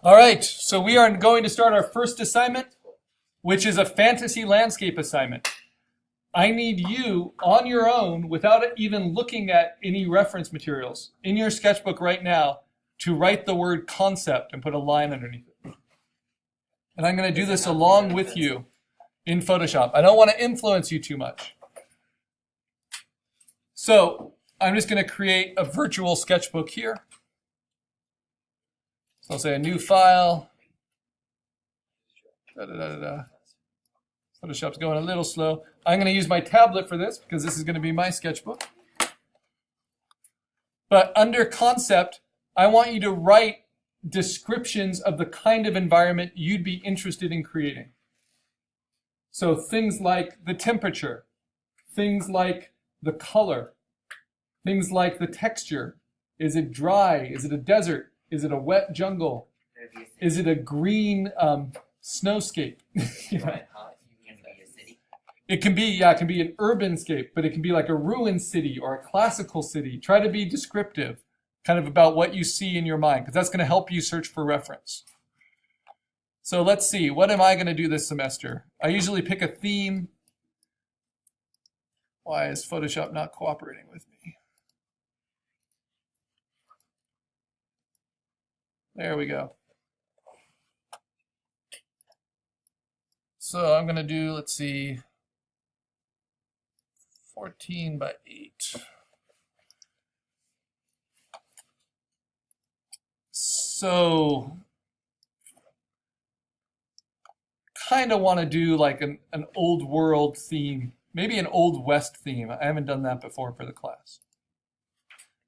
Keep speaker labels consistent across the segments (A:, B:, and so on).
A: All right, so we are going to start our first assignment, which is a fantasy landscape assignment. I need you, on your own, without even looking at any reference materials, in your sketchbook right now, to write the word concept and put a line underneath it. And I'm going to do this along with you in Photoshop. I don't want to influence you too much. So I'm just going to create a virtual sketchbook here. So I'll say a new file. Photoshop's going a little slow. I'm going to use my tablet for this because this is going to be my sketchbook. But under concept, I want you to write descriptions of the kind of environment you'd be interested in creating. So things like the temperature, things like the color, things like the texture. Is it dry? Is it a desert? Is it a wet jungle? Is it a green snowscape? It can be, it can be an urban scape, but it can be like a ruined city or a classical city. Try to be descriptive, kind of about what you see in your mind, because that's going to help you search for reference. So let's see, what am I going to do this semester? I usually pick a theme. Why is Photoshop not cooperating with me? There we go. So I'm going to do, let's see, 14 by 8. So kind of want to do like an old world theme, maybe an old west theme. I haven't done that before for the class.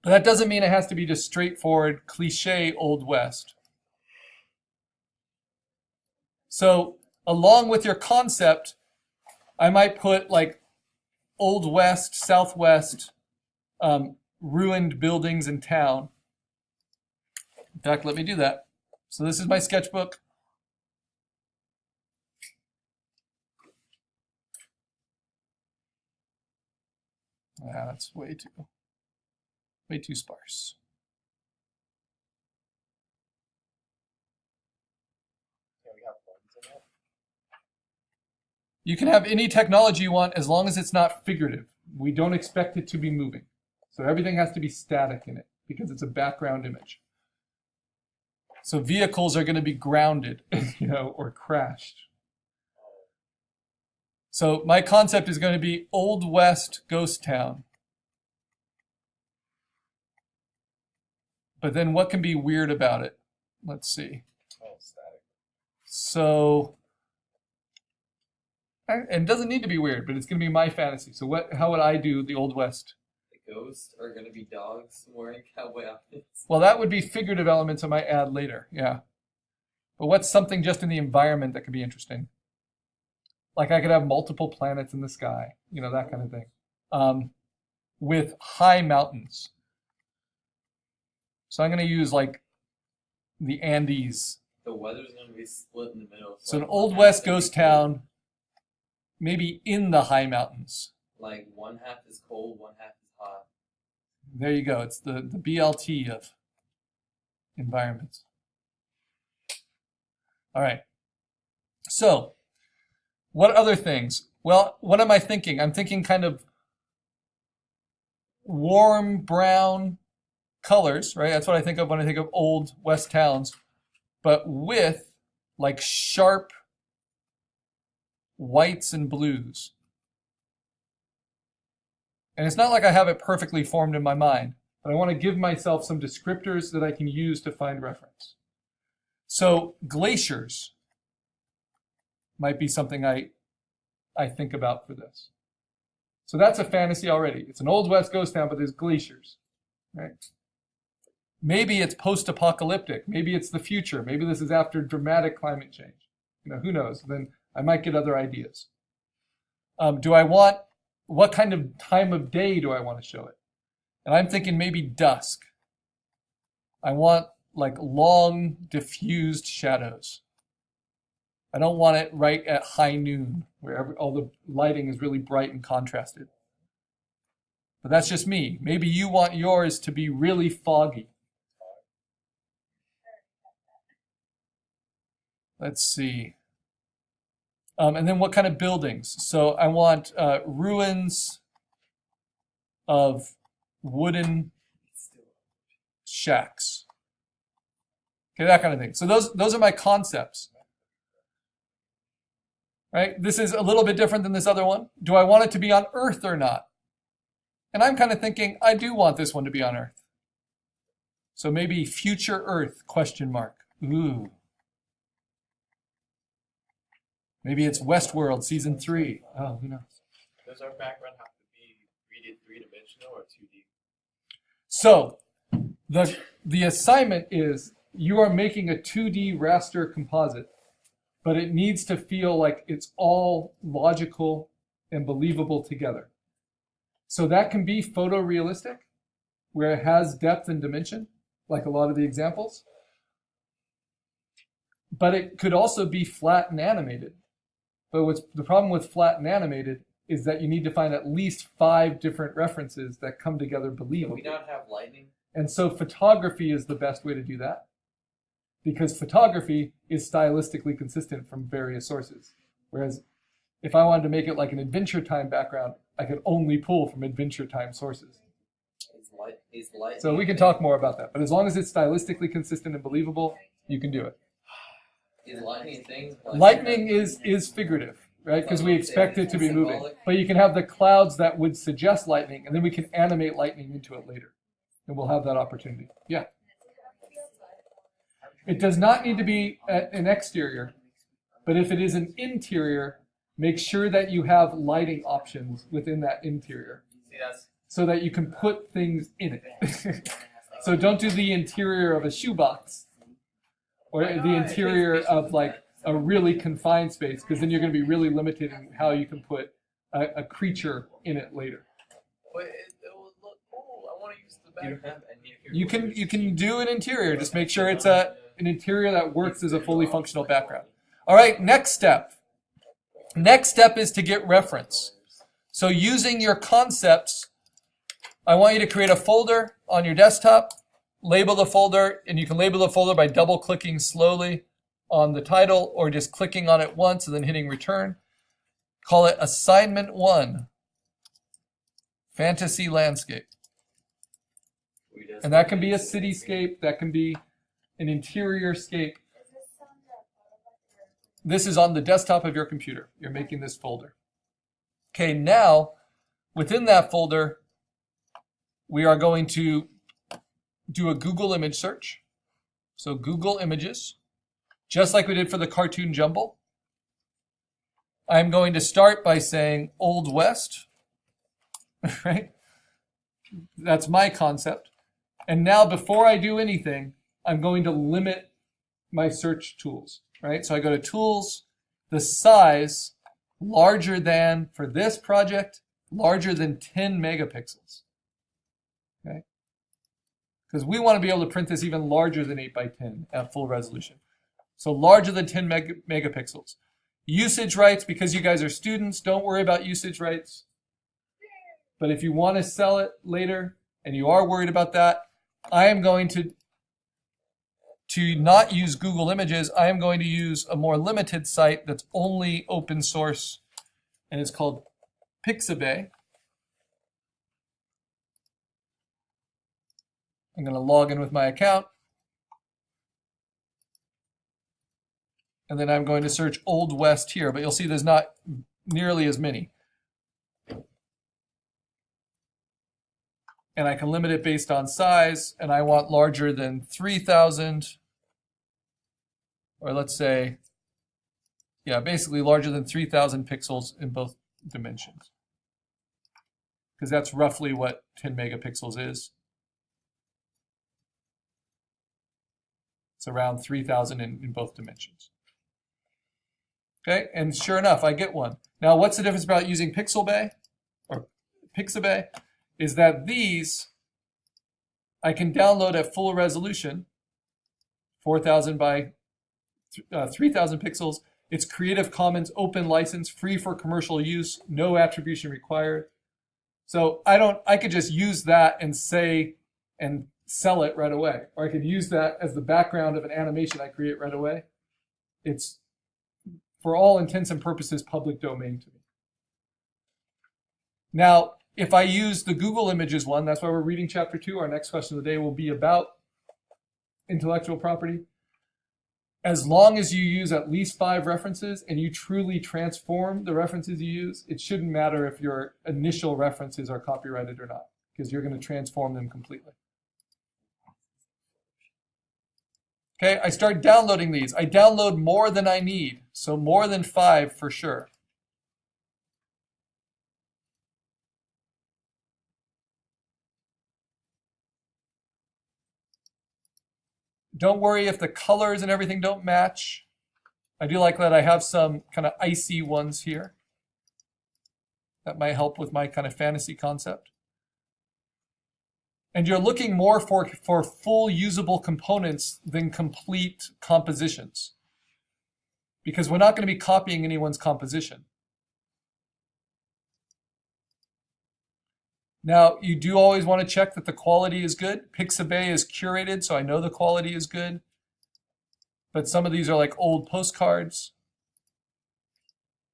A: But that doesn't mean it has to be just straightforward, cliche Old West. So along with your concept, I might put like Old West, Southwest, ruined buildings in town. In fact, let me do that. So this is my sketchbook. Yeah, that's way too sparse. You can have any technology you want as long as it's not figurative. We don't expect it to be moving. So everything has to be static in it because it's a background image. So vehicles are going to be grounded, or crashed. So my concept is going to be Old West ghost town. But then what can be weird about it? Let's see. So, and it doesn't need to be weird, but it's going to be my fantasy. So how would I do the Old West?
B: The ghosts are going to be dogs wearing cowboy outfits.
A: Well, that would be figurative elements I might add later, yeah. But what's something just in the environment that could be interesting? Like I could have multiple planets in the sky, that kind of thing. With high mountains. So I'm going to use like the Andes.
B: The weather's going to be split in the middle.
A: So an Old West ghost town, maybe in the high mountains.
B: Like one half is cold, one half is hot.
A: There you go. It's the BLT of environments. All right. So what other things? Well, what am I thinking? I'm thinking kind of warm brown colors, right? That's what I think of when I think of Old West towns, but with like sharp whites and blues. And it's not like I have it perfectly formed in my mind, but I want to give myself some descriptors that I can use to find reference. So glaciers might be something I think about for this. So that's a fantasy already. It's an Old West ghost town, but there's glaciers, right? Maybe it's post-apocalyptic. Maybe it's the future. Maybe this is after dramatic climate change. Who knows? Then I might get other ideas. What kind of time of day do I want to show it? And I'm thinking maybe dusk. I want like long, diffused shadows. I don't want it right at high noon where all the lighting is really bright and contrasted. But that's just me. Maybe you want yours to be really foggy. let's see. And then what kind of buildings? So I want ruins of wooden shacks. Okay, that kind of thing. So those are my concepts. Right? This is a little bit different than this other one. Do I want it to be on Earth or not? And I'm kind of thinking, I do want this one to be on Earth. So maybe future Earth, question mark. Ooh. Maybe it's Westworld season 3. Oh, who knows?
C: Does our background have to be three-dimensional or 2D?
A: So the assignment is you are making a 2D raster composite, but it needs to feel like it's all logical and believable together. So that can be photorealistic, where it has depth and dimension, like a lot of the examples. But it could also be flat and animated. But what's the problem with flat and animated is that you need to find at least 5 different references that come together
B: Do
A: believably.
B: we not have lightning?
A: And so photography is the best way to do that, because photography is stylistically consistent from various sources. Whereas if I wanted to make it like an Adventure Time background, I could only pull from Adventure Time sources.
B: Is lightning?
A: So we can talk more about that. But as long as it's stylistically consistent and believable, you can do it.
B: Is lightning a thing?
A: Lightning is figurative, right? Because we expect it to be moving. But you can have the clouds that would suggest lightning, and then we can animate lightning into it later. And we'll have that opportunity. Yeah. It does not need to be an exterior, but if it is an interior, make sure that you have lighting options within that interior
C: See, that's
A: so that you can put things in it. So don't do the interior of a shoebox or the interior of like a really confined space, because then you're going to be really limited in how you can put a creature in it later.
C: but it will look cool. I want to use the background.
A: You can do an interior. Just make sure it's an interior that works as a fully functional background. All right, next step. Next step is to get reference. So using your concepts, I want you to create a folder on your desktop, label the folder, and you can label the folder by double-clicking slowly on the title or just clicking on it once and then hitting return. Call it Assignment 1, Fantasy Landscape. And that can be a cityscape, that can be an interior scape. This is on the desktop of your computer. You're making this folder. Okay, now within that folder, we are going to do a Google image search. So Google Images, just like we did for the cartoon jumble. I'm going to start by saying Old West, right? That's my concept. And now before I do anything, I'm going to limit my search tools, right? So I go to Tools, the size, larger than, for this project, larger than 10 megapixels, okay? Because we want to be able to print this even larger than 8 by 10 at full resolution. So larger than 10 megapixels. Usage rights, because you guys are students, don't worry about usage rights. But if you want to sell it later and you are worried about that, I am going to not use Google Images. I am going to use a more limited site that's only open source, and it's called Pixabay. I'm going to log in with my account. And then I'm going to search Old West here, but you'll see there's not nearly as many. And I can limit it based on size, and I want larger than 3,000, or let's say, yeah, basically larger than 3,000 pixels in both dimensions. Because that's roughly what 10 megapixels is. It's around 3,000 in both dimensions. Okay, and sure enough, I get one. Now, what's the difference about using Pixabay or Pixabay? Is that these I can download at full resolution, 4,000 by 3,000 pixels. It's Creative Commons open license, free for commercial use, no attribution required. So I could just use that and say and sell it right away, or I could use that as the background of an animation I create right away. it's, for all intents and purposes, public domain to me. Now, if I use the Google Images one, that's why we're reading chapter 2. Our next question of the day will be about intellectual property. As long as you use at least 5 references and you truly transform the references you use, it shouldn't matter if your initial references are copyrighted or not, because you're going to transform them completely. Okay, I start downloading these. I download more than I need, so more than 5 for sure. Don't worry if the colors and everything don't match. I do like that I have some kind of icy ones here. That might help with my kind of fantasy concept. And you're looking more for full usable components than complete compositions, because we're not going to be copying anyone's composition. Now, you do always want to check that the quality is good. Pixabay is curated, so I know the quality is good. But some of these are like old postcards.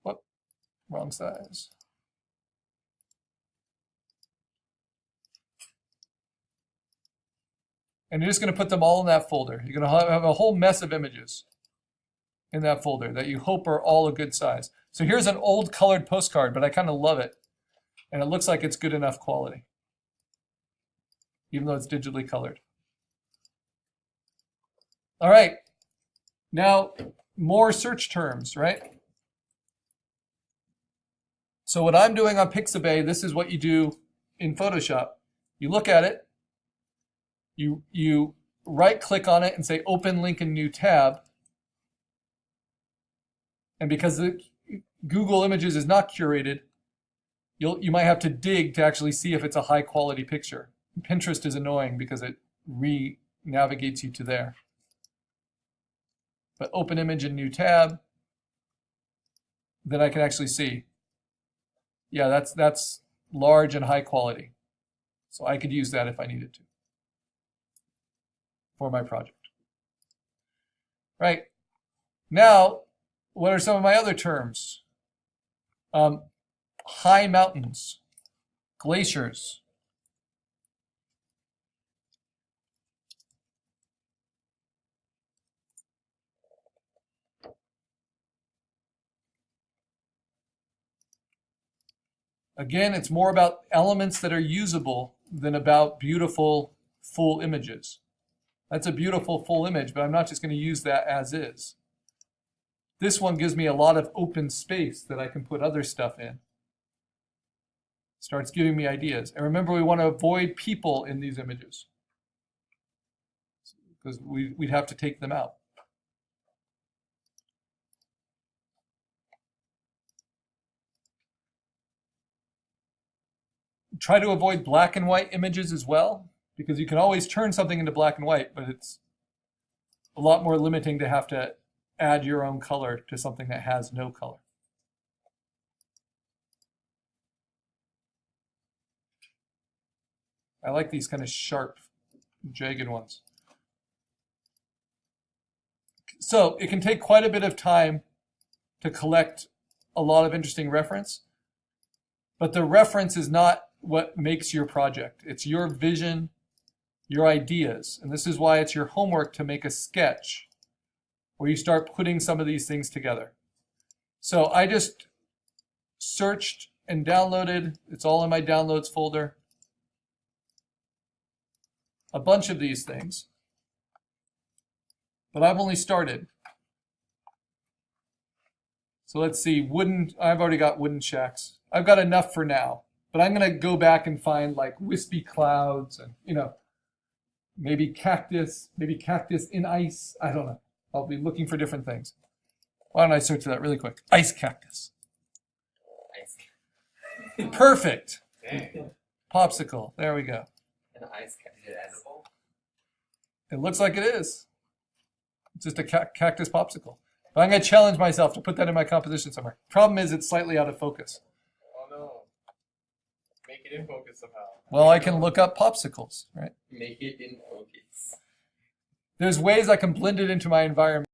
A: Whoop, wrong size. And you're just going to put them all in that folder. You're going to have a whole mess of images in that folder that you hope are all a good size. So here's an old colored postcard, but I kind of love it. And it looks like it's good enough quality, even though it's digitally colored. All right. Now, more search terms, right? So what I'm doing on Pixabay, this is what you do in Photoshop. You look at it. You right-click on it and say Open Link in New Tab. And because the Google Images is not curated, you might have to dig to actually see if it's a high-quality picture. Pinterest is annoying because it re-navigates you to there. But Open Image in New Tab, then I can actually see. Yeah, that's large and high quality. So I could use that if I needed to for my project. Right. Now, what are some of my other terms? High mountains, glaciers. Again, it's more about elements that are usable than about beautiful full images. That's a beautiful full image, but I'm not just going to use that as is. This one gives me a lot of open space that I can put other stuff in. Starts giving me ideas. And remember, we want to avoid people in these images, because we'd have to take them out. Try to avoid black and white images as well, because you can always turn something into black and white, but it's a lot more limiting to have to add your own color to something that has no color. I like these kind of sharp, jagged ones. So it can take quite a bit of time to collect a lot of interesting reference, but the reference is not what makes your project. It's your vision, your ideas. And this is why it's your homework to make a sketch where you start putting some of these things together. So I just searched and downloaded, it's all in my downloads folder, a bunch of these things. But I've only started. So let's see, I've already got wooden shacks. I've got enough for now. But I'm going to go back and find like wispy clouds and, maybe cactus in ice. I don't know. I'll be looking for different things. Why don't I search for that really quick? Ice cactus. Perfect.
C: Dang.
A: Popsicle. There we go.
B: An ice cactus. Is it edible?
A: It looks like it is. It's just a cactus popsicle. But I'm going to challenge myself to put that in my composition somewhere. Problem is it's slightly out of focus.
C: Oh no. Make it in focus somehow.
A: Well, I can look up popsicles, right?
B: Make it in focus.
A: There's ways I can blend it into my environment.